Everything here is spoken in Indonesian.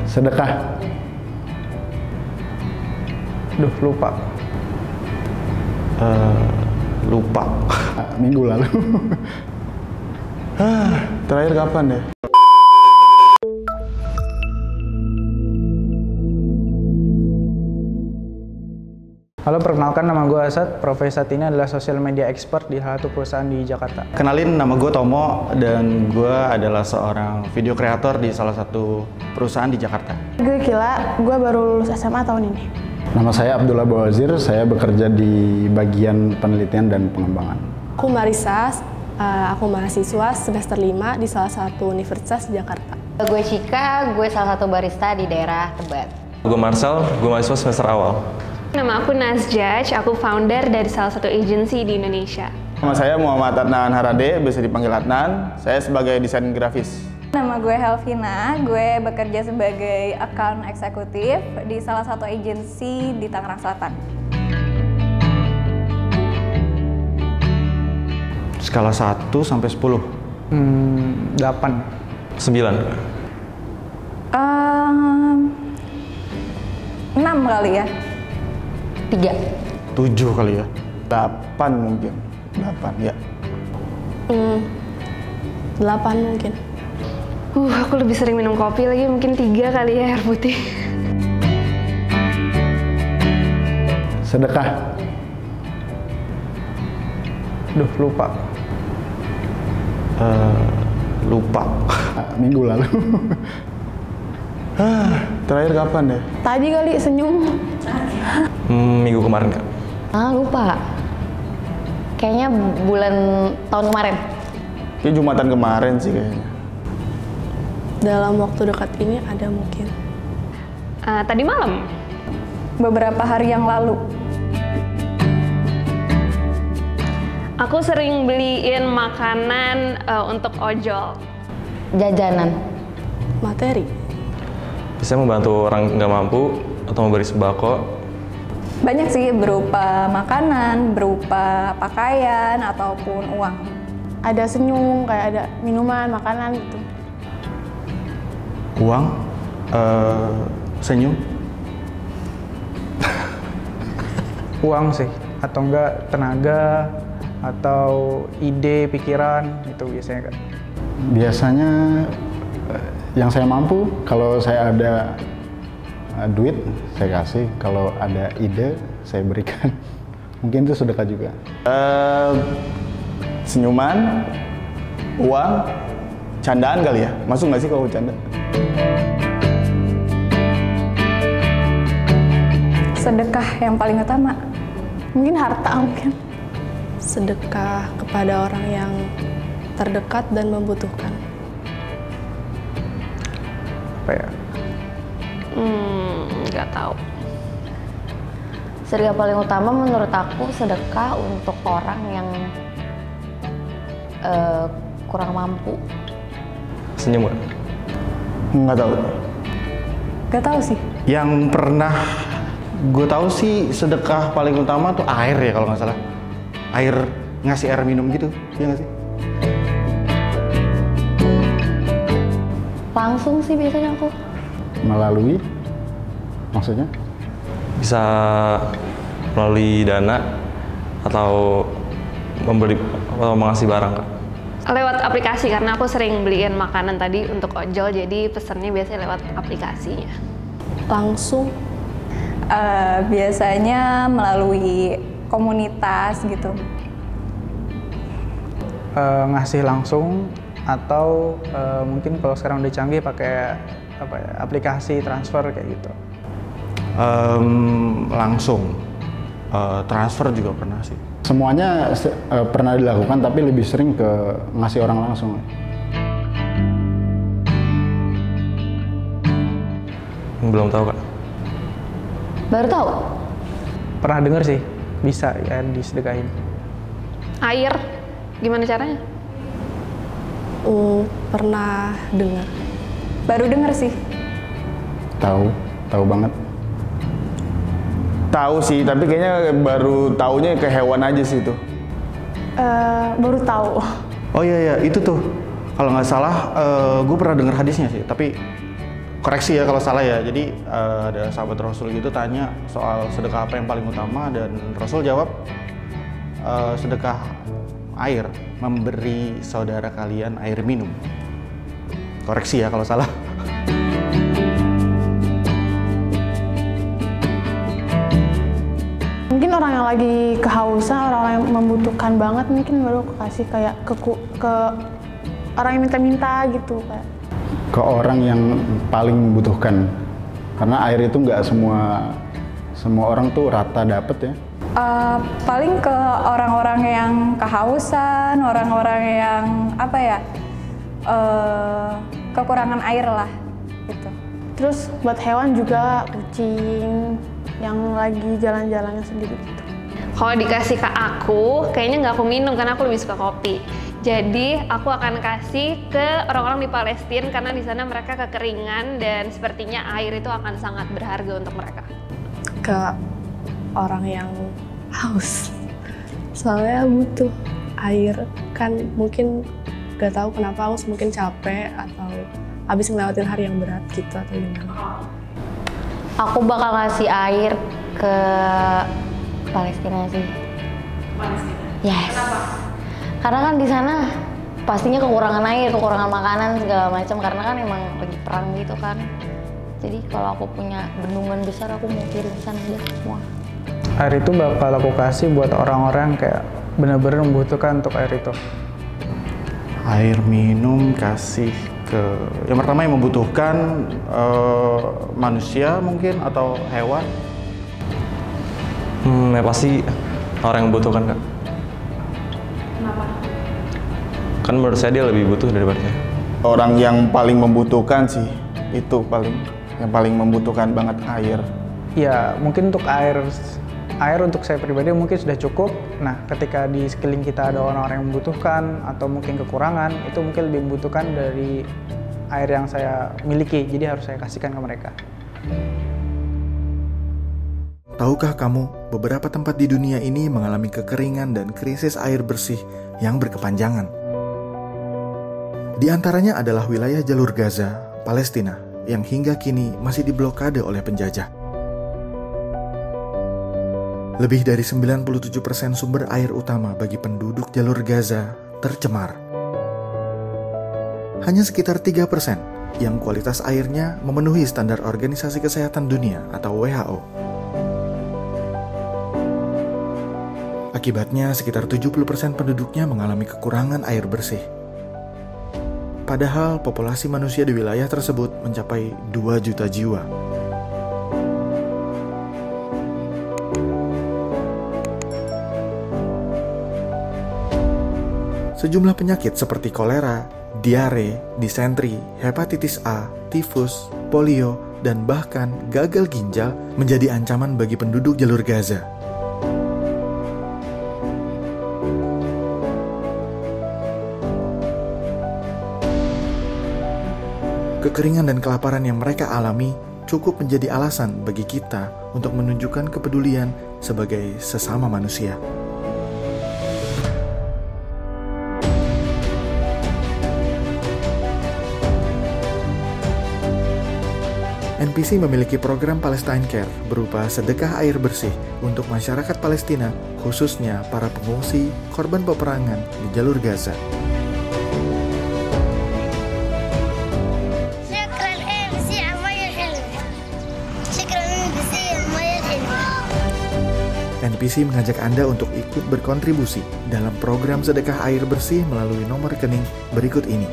Sedekah. Duh, lupa. Lupa. Minggu lalu. Terakhir kapan ya? Halo, perkenalkan nama gue Asad. Profesi saat ini adalah social media expert di salah satu perusahaan di Jakarta. Kenalin, nama gue Tomo dan gue adalah seorang video kreator di salah satu perusahaan di Jakarta. Gue Kila, gue baru lulus SMA tahun ini. Nama saya Abdullah Bawazir, saya bekerja di bagian penelitian dan pengembangan. Aku Marisa, aku mahasiswa semester 5 di salah satu universitas di Jakarta. Gue Cika, gue salah satu barista di daerah Tebet. Gue Marcel, gue mahasiswa semester awal. Nama aku Nazjaj, aku founder dari salah satu agensi di Indonesia. Nama saya Muhammad Adnan Harade, biasa dipanggil Adnan. Saya sebagai desain grafis. Nama gue Helvina, gue bekerja sebagai account eksekutif di salah satu agensi di Tangerang Selatan. Skala 1 sampai 10. 8. 9. 6 kali ya. 3. 7 kali ya. 8 mungkin. 8 ya. 8 mungkin. Aku lebih sering minum kopi lagi, mungkin 3 kali ya air putih. Sedekah. Duh, lupa. Lupa. Minggu lalu. Terakhir kapan ya? Tadi kali senyum. Minggu kemarin, Kak. Lupa. Kayaknya bulan tahun kemarin. Kayak Jumatan kemarin sih kayaknya. Dalam waktu dekat ini ada mungkin. Tadi malam. Beberapa hari yang lalu. Aku sering beliin makanan untuk ojol. Jajanan. Materi. Bisa membantu orang nggak mampu atau memberi sembako. Banyak sih, berupa makanan, berupa pakaian, ataupun uang. Ada senyum, kayak ada minuman, makanan gitu. Uang, senyum. Uang sih, atau enggak tenaga, atau ide, pikiran, itu biasanya, Kak. Biasanya yang saya mampu, kalau saya ada duit, saya kasih. Kalau ada ide, saya berikan. Mungkin itu sedekah juga. Senyuman, uang, candaan kali ya? Masuk nggak sih kalau bercanda? Sedekah yang paling utama. Mungkin harta mungkin. Sedekah kepada orang yang terdekat dan membutuhkan. Apa ya? Nggak tahu. Sedekah paling utama menurut aku sedekah untuk orang yang kurang mampu. Senyum nggak? Nggak tahu. Gak tahu sih. Yang pernah gue tahu sih sedekah paling utama tuh air ya kalau nggak salah. Air, ngasih air minum gitu, iya nggak sih? Langsung sih biasanya aku. Melalui, maksudnya? Bisa melalui dana atau memberi atau mengasih barang, Kak. Lewat aplikasi, karena aku sering beliin makanan tadi untuk ojol, jadi pesannya biasanya lewat aplikasinya. Langsung. Biasanya melalui komunitas gitu. Ngasih langsung, atau mungkin kalau sekarang udah canggih pakai apa ya, aplikasi transfer kayak gitu. Langsung. Transfer juga pernah sih. Semuanya pernah dilakukan, tapi lebih sering ke ngasih orang langsung. Belum tahu, Kak. Baru tahu. Pernah denger sih, bisa ya disedekahin. Air, gimana caranya? Pernah dengar. Baru denger sih. Tahu banget. Tahu sih, tapi kayaknya baru taunya ke hewan aja sih itu. Baru tahu. Oh iya, itu tuh. Kalau nggak salah, gue pernah dengar hadisnya sih, tapi koreksi ya kalau salah ya. Jadi ada sahabat Rasul gitu tanya soal sedekah apa yang paling utama, dan Rasul jawab sedekah air, memberi saudara kalian air minum. Koreksi ya kalau salah. Mungkin orang yang lagi kehausan, orang-orang yang membutuhkan banget, mungkin baru aku kasih kayak ke orang yang minta-minta gitu kayak. Ke orang yang paling membutuhkan, karena air itu nggak semua orang tuh rata dapet ya. Paling ke orang-orang yang kehausan, orang-orang yang apa ya, kekurangan air lah gitu. Terus buat hewan juga, kucing yang lagi jalan-jalannya sendiri gitu. Kalau dikasih ke aku, kayaknya nggak aku minum karena aku lebih suka kopi. Jadi aku akan kasih ke orang-orang di Palestina karena di sana mereka kekeringan dan sepertinya air itu akan sangat berharga untuk mereka. Ke orang yang haus, soalnya butuh air kan, mungkin gak tahu kenapa haus, mungkin capek atau habis ngelewatin hari yang berat gitu atau gimana. Aku bakal kasih air ke Palestina sih. Palestina? Yes. Kenapa? Karena kan di sana pastinya kekurangan air, kekurangan makanan segala macam, karena kan emang lagi perang gitu kan. Jadi kalau aku punya bendungan besar, aku mau kirim sana aja semua. Air itu bakal aku kasih buat orang-orang kayak benar-benar membutuhkan untuk air itu. Air minum kasih ke yang pertama yang membutuhkan, manusia mungkin atau hewan. Ya pasti orang yang membutuhkan, Kak. Kenapa? Kan menurut saya dia lebih butuh daripada saya. Orang yang paling membutuhkan sih, itu yang paling membutuhkan banget air. Ya mungkin untuk air untuk saya pribadi mungkin sudah cukup. Nah ketika di sekeliling kita ada orang-orang yang membutuhkan atau mungkin kekurangan, itu mungkin lebih membutuhkan dari air yang saya miliki, jadi harus saya kasihkan ke mereka. Tahukah kamu, beberapa tempat di dunia ini mengalami kekeringan dan krisis air bersih yang berkepanjangan. Di antaranya adalah wilayah jalur Gaza, Palestina, yang hingga kini masih diblokade oleh penjajah. Lebih dari 97% sumber air utama bagi penduduk jalur Gaza tercemar. Hanya sekitar 3% yang kualitas airnya memenuhi standar Organisasi Kesehatan Dunia atau WHO. Akibatnya, sekitar 70% penduduknya mengalami kekurangan air bersih. Padahal populasi manusia di wilayah tersebut mencapai 2 juta jiwa. Sejumlah penyakit seperti kolera, diare, disentri, hepatitis A, tifus, polio, dan bahkan gagal ginjal menjadi ancaman bagi penduduk jalur Gaza. Kekeringan dan kelaparan yang mereka alami cukup menjadi alasan bagi kita untuk menunjukkan kepedulian sebagai sesama manusia. NPC memiliki program Palestine Care berupa sedekah air bersih untuk masyarakat Palestina, khususnya para pengungsi korban peperangan di jalur Gaza. NPC mengajak Anda untuk ikut berkontribusi dalam program sedekah air bersih melalui nomor rekening berikut ini.